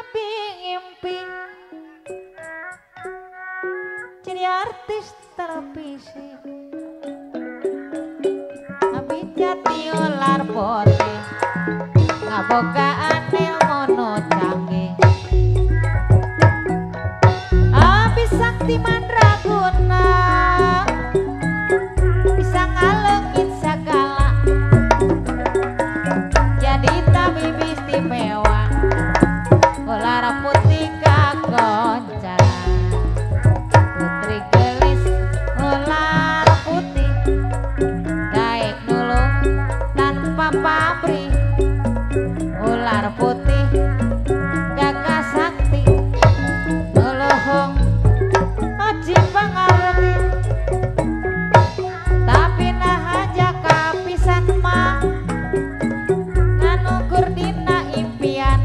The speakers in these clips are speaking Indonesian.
nepi ngimpi jadi artis televisi abi jati ular putih ngabogaan ilmu nu canggih abi sakti mandraguna bisa ngalengin segala jadi tabib istimewa ular putih kagoncang putri gelis ular putih daek nulung tanpa pamrih ular putih gagah sakti nuluhung aji pangarti tapi nah aja kapisan mah nganukur dina impian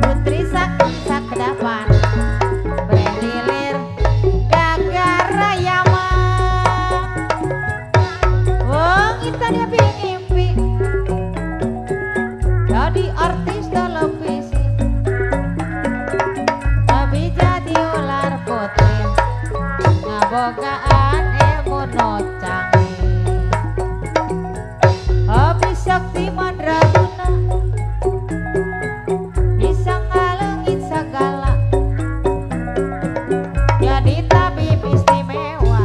putri sakti sakedapan berlilir gagah raya mah wong kita dia ngimpi jadi artis televisi tapi jadi ular putih ngabogaan ilmu nu canggih abi sakti mandraguna bisa ngalengin segala jadi tabib istimewa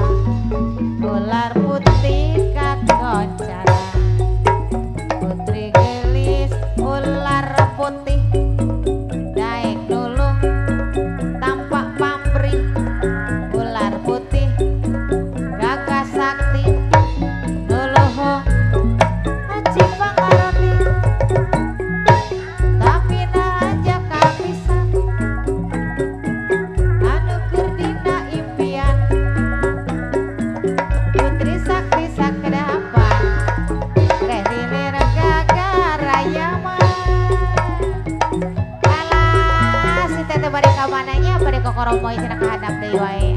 ular putih kagoncang putri gelis ular putih daek nulung tampak pamrih ular putih gagah sakti nuluhung aji pangarti tapi nah aja kapisan anukur dina impian putri sakti sakedapan berlilir gagah raya mah alah si tete bari kamananya bari kokoromoy cenah kahadap deui wae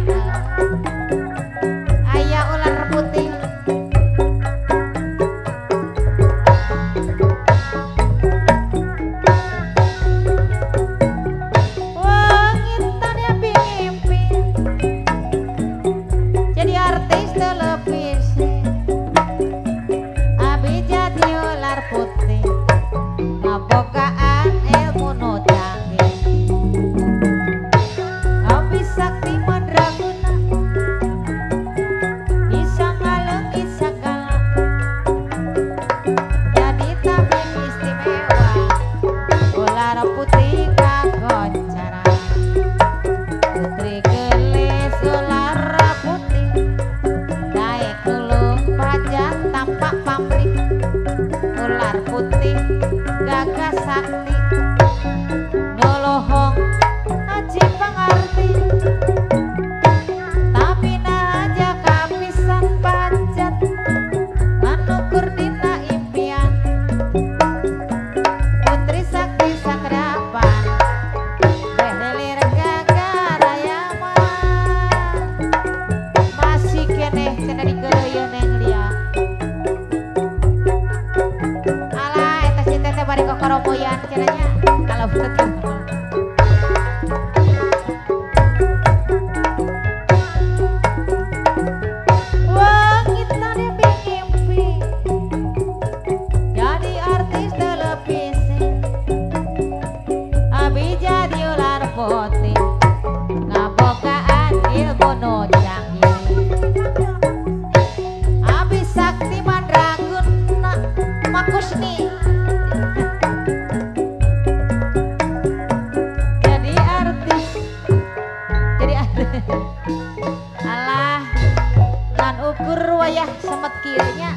aya ular putih wong intan ya ngimpi jadi artis televisi abi jadi ular putih ngabogaan ilmu nu canggih abi sakti mandraguna bisa ngalengin segala jadi tabib istimewa ular putih kagoncang putri gelis ular putih daek nulung pajak tampak pamrih ular putih gagah sakti nuluhung aji pangarti tapi nah aja kapisan panjat nganukur dina impian putri sakti sakedapan berlilir gagah raya mah masih keneh cenah dikeuleuyeun neng lia alah eta si tete bari kokoromoyan cenahnya kalau betul wong kita dia ngimpi jadi artis televisi abi jadi ular putih ngabogaan ilmu nu canggih abi sakti mandraguna makusni jadi artis alah dan ukur wayah semet kieunya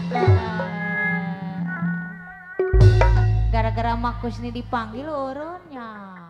gara-gara makusni dipanggil urunnya